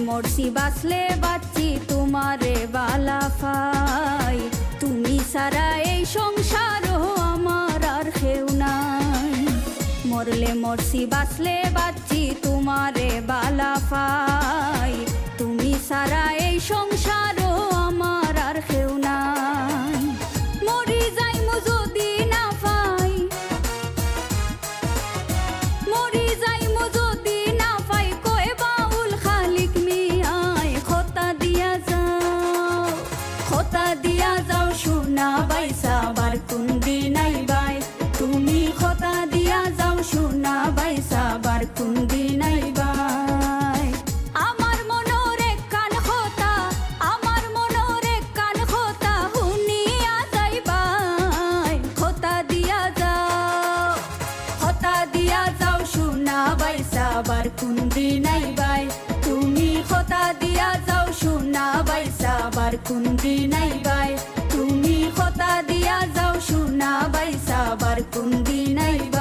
মরছি বাঁচলে বাঁচি তোমারে বালাফাই, তুমি সারা এই সংসারও আমার আর কেউ নাই। মরলে মরছি বাঁচলে বাঁচি তোমারে বালাফাই, তুমি সারা এই সংসারও আমার আর কেউ নাই। মরি যাইমু যদি না পাই, মরি যাইমু যদি না পাই, কয় বাউল খালিক মিয়াই খোতা দিয়া যাও, খোতা দিয়া যাও সোনা বাইসা বার কোন দিন আইবাই, তুমি খোতা দিয়া যাও সোনা বাইসা বার কোন দিন আইবাই। আমার মনোর এক কান খোতা, আমার মনোর এক কান খোতা হুনিয়া যাইবাই, খোতা দিয়া যাও, খোতা দিয়া যাও সোনা বাইসা বার কোন দিন আইবাই, তুমি খোতা দিয়া যাও সোনা বাইসা বার কোন দিন আইবাই, তুমি খোতা দিয়া যাও সোনা বাইসা বার কোন দিন আইবাই।